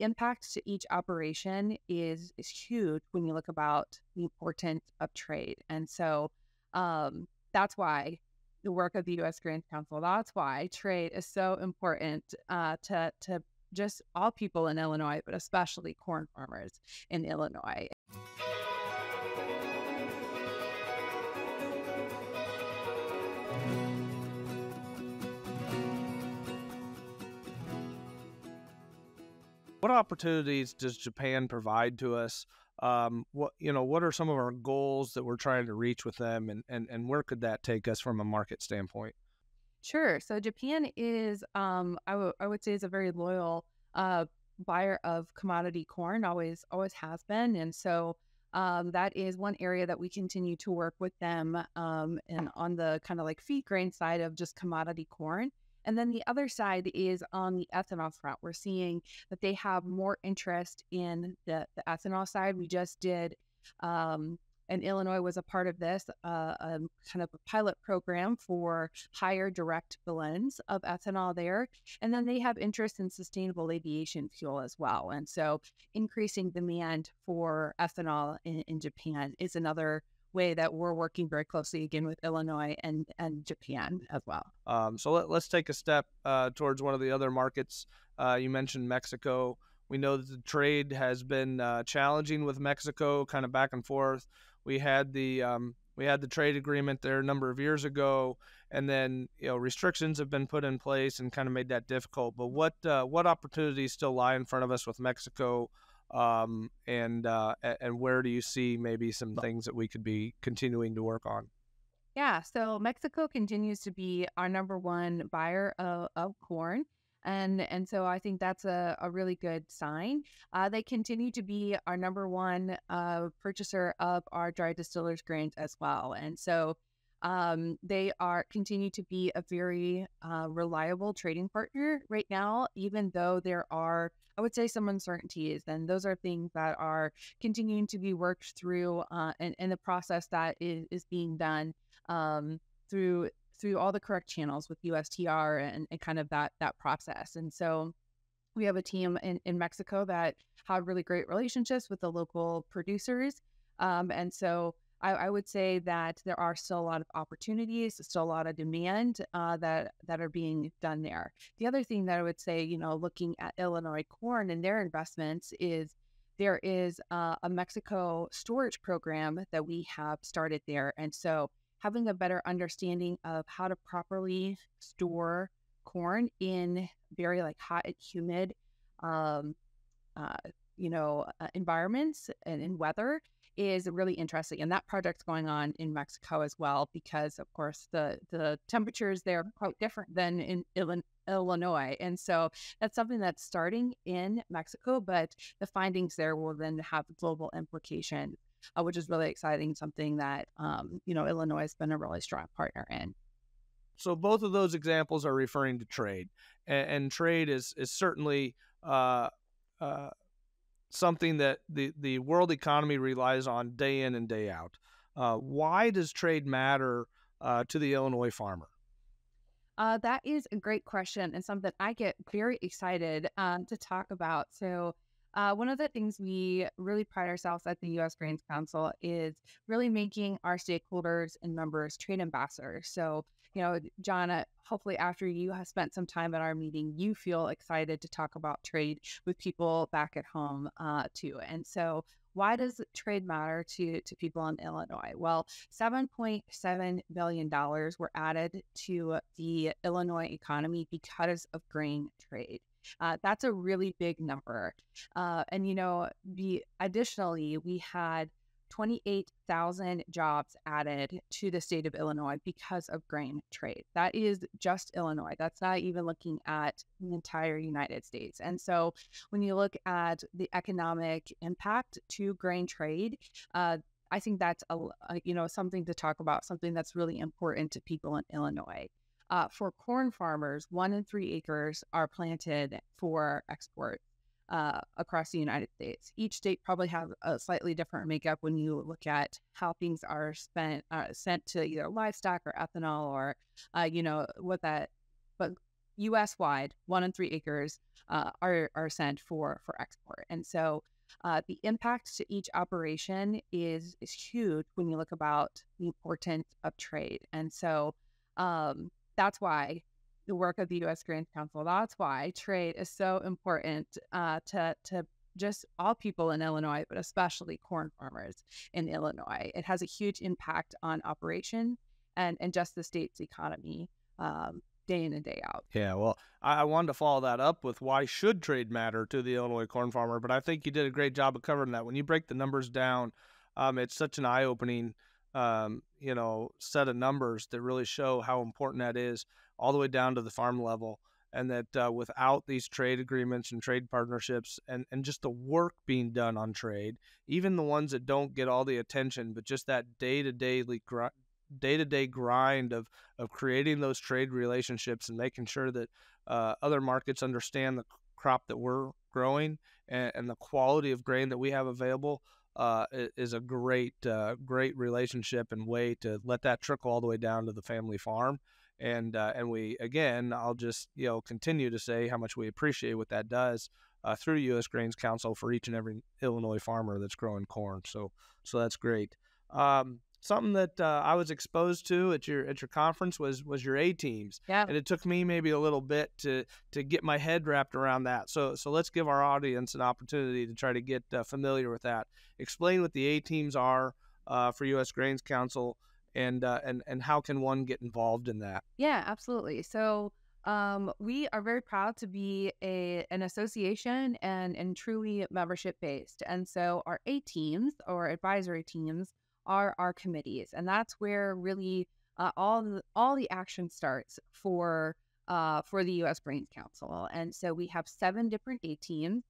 impact to each operation is huge when you look about the importance of trade. And so that's why the work of the U.S. Grain Council, that's why trade is so important to just all people in Illinois, but especially corn farmers in Illinois. What opportunities does Japan provide to us? What are some of our goals that we're trying to reach with them, and where could that take us from a market standpoint? Sure. So Japan is, I would say, is a very loyal buyer of commodity corn. Always has been, and so that is one area that we continue to work with them, and on the kind of like feed grain side of just commodity corn. And then the other side is on the ethanol front. We're seeing that they have more interest in the ethanol side. We just did. And Illinois was a part of this, kind of a pilot program for higher direct blends of ethanol there. And then they have interest in sustainable aviation fuel as well. And so increasing demand for ethanol in Japan is another way that we're working very closely again with Illinois and Japan as well. So let's take a step towards one of the other markets. You mentioned Mexico. We know that the trade has been challenging with Mexico, kind of back and forth. We had the trade agreement there a number of years ago, and then restrictions have been put in place and kind of made that difficult. But what opportunities still lie in front of us with Mexico, and where do you see maybe some things that we could be continuing to work on? Yeah, so Mexico continues to be our number one buyer of corn. And so I think that's a really good sign. They continue to be our number one purchaser of our dry distillers grains as well. And so they continue to be a very reliable trading partner right now, even though there are, I would say, some uncertainties. And those are things that are continuing to be worked through in the process that is being done through all the correct channels with USTR and kind of that process. And so we have a team in Mexico that have really great relationships with the local producers. And so I would say that there are still a lot of opportunities, still a lot of demand that are being done there. The other thing that I would say, looking at Illinois corn and their investments is there is a Mexico storage program that we have started there. And so having a better understanding of how to properly store corn in very hot and humid, environments and in weather is really interesting. And that project's going on in Mexico as well, because of course the temperatures there are quite different than in Illinois. And so that's something that's starting in Mexico, but the findings there will then have global implications, which is really exciting, something that, Illinois has been a really strong partner in. So both of those examples are referring to trade, and trade is certainly something that the world economy relies on day in and day out. Why does trade matter to the Illinois farmer? That is a great question and something I get very excited to talk about. So one of the things we really pride ourselves at the U.S. Grains Council is really making our stakeholders and members trade ambassadors. So, John, hopefully after you have spent some time at our meeting, you feel excited to talk about trade with people back at home too. And so why does trade matter to people in Illinois? Well, $7.7 billion were added to the Illinois economy because of grain trade. That's a really big number. Additionally, we had 28,000 jobs added to the state of Illinois because of grain trade. That is just Illinois. That's not even looking at the entire United States. And so when you look at the economic impact to grain trade, I think that's something to talk about, something that's really important to people in Illinois. For corn farmers, 1 in 3 acres are planted for export across the United States. Each state probably have a slightly different makeup when you look at how things are sent to either livestock or ethanol or, but U.S. wide, 1 and 3 acres are sent for export. And so the impact to each operation is huge when you look about the importance of trade. And so that's why the work of the U.S. Grain Council, that's why trade is so important to just all people in Illinois, but especially corn farmers in Illinois. It has a huge impact on operation and just the state's economy day in and day out. Yeah, well, I wanted to follow that up with why should trade matter to the Illinois corn farmer, but I think you did a great job of covering that. When you break the numbers down, it's such an eye-opening, set of numbers that really show how important that is all the way down to the farm level. And that without these trade agreements and trade partnerships and just the work being done on trade, even the ones that don't get all the attention, but just that day-to-day grind of creating those trade relationships and making sure that other markets understand the crop that we're growing and the quality of grain that we have available is a great relationship and way to let that trickle all the way down to the family farm. And we, again, I'll just continue to say how much we appreciate what that does through U.S. Grains Council for each and every Illinois farmer that's growing corn. So that's great. Something that I was exposed to at your conference was your A teams, Yeah. and it took me maybe a little bit to get my head wrapped around that. So let's give our audience an opportunity to try to get familiar with that. Explain what the A teams are for U.S. Grains Council, and how can one get involved in that? Yeah, absolutely. So we are very proud to be an association and truly membership based. And so our A teams or advisory teams are our committees, and that's where really all the action starts for the U.S. Grains Council. And so we have 7 different A teams.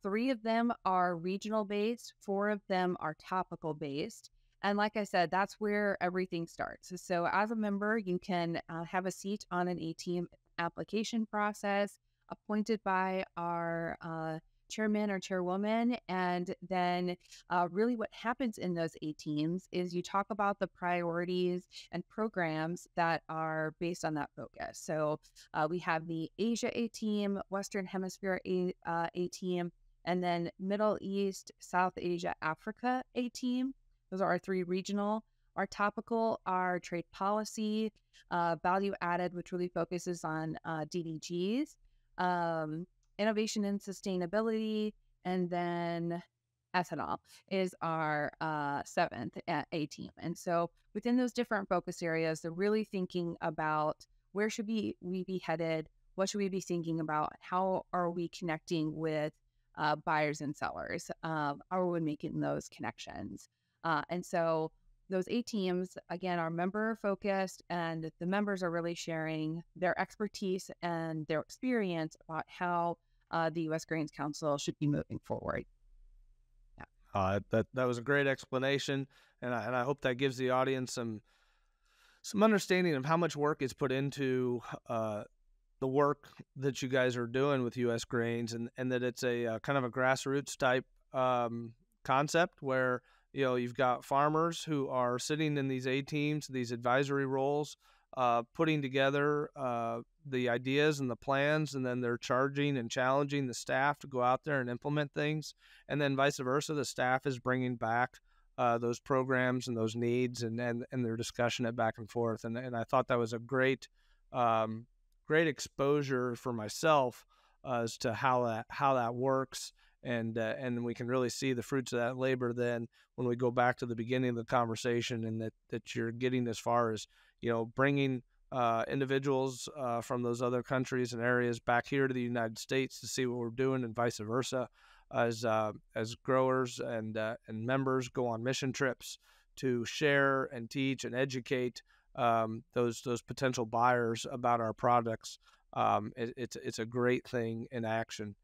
3 of them are regional based, 4 of them are topical based. And like I said, that's where everything starts. So as a member, you can have a seat on an A-team application process appointed by our chairman or chairwoman. And then really what happens in those A-teams is you talk about the priorities and programs that are based on that focus. So we have the Asia A-team, Western Hemisphere A-team, and then Middle East, South Asia, Africa A-team. Those are our 3 regional. Our topical are trade policy, value added, which really focuses on DDGs, innovation and sustainability, and then ethanol is our 7th A team. And so within those different focus areas, they're really thinking about where should we be headed, what should we be thinking about, how are we connecting with buyers and sellers, how are we making those connections. And so those 8 teams, again, are member focused, and the members are really sharing their expertise and their experience about how the U.S. Grains Council should be moving forward. Yeah. That was a great explanation, and I hope that gives the audience some understanding of how much work is put into the work that you guys are doing with U.S. Grains, and that it's a kind of a grassroots type concept where you've got farmers who are sitting in these A teams, these advisory roles, putting together the ideas and the plans, and then they're charging and challenging the staff to go out there and implement things. And then vice versa, the staff is bringing back those programs and those needs, and their discussion it back and forth. And I thought that was a great exposure for myself as to how that works. And we can really see the fruits of that labor then when we go back to the beginning of the conversation, and that you're getting as far as bringing individuals from those other countries and areas back here to the United States to see what we're doing, and vice versa, as growers and members go on mission trips to share and teach and educate those potential buyers about our products. It's a great thing in action.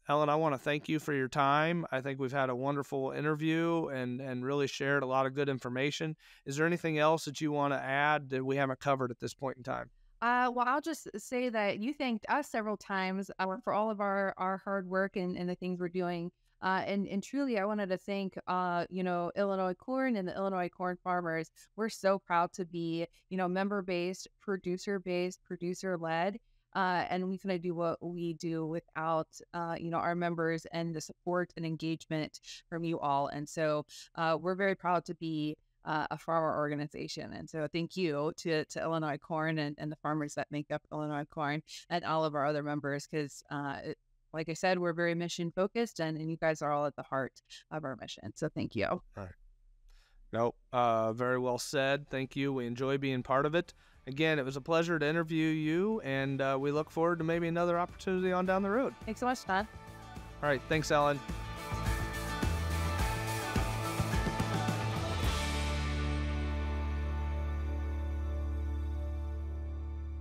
Ellen, I want to thank you for your time. I think we've had a wonderful interview and really shared a lot of good information. Is there anything else that you want to add that we haven't covered at this point in time? Well, I'll just say that you thanked us several times for all of our hard work and the things we're doing. And truly, I wanted to thank, Illinois Corn and the Illinois corn farmers. We're so proud to be, member-based, producer-based, producer-led. And we couldn't do what we do without, our members and the support and engagement from you all. And so we're very proud to be a farmer organization. And so thank you to Illinois Corn and the farmers that make up Illinois Corn and all of our other members, because like I said, we're very mission focused and you guys are all at the heart of our mission. So thank you. All right. Nope. Very well said. Thank you. We enjoy being part of it. Again, it was a pleasure to interview you, and we look forward to maybe another opportunity on down the road. Thanks so much, Todd. All right. Thanks, Ellen.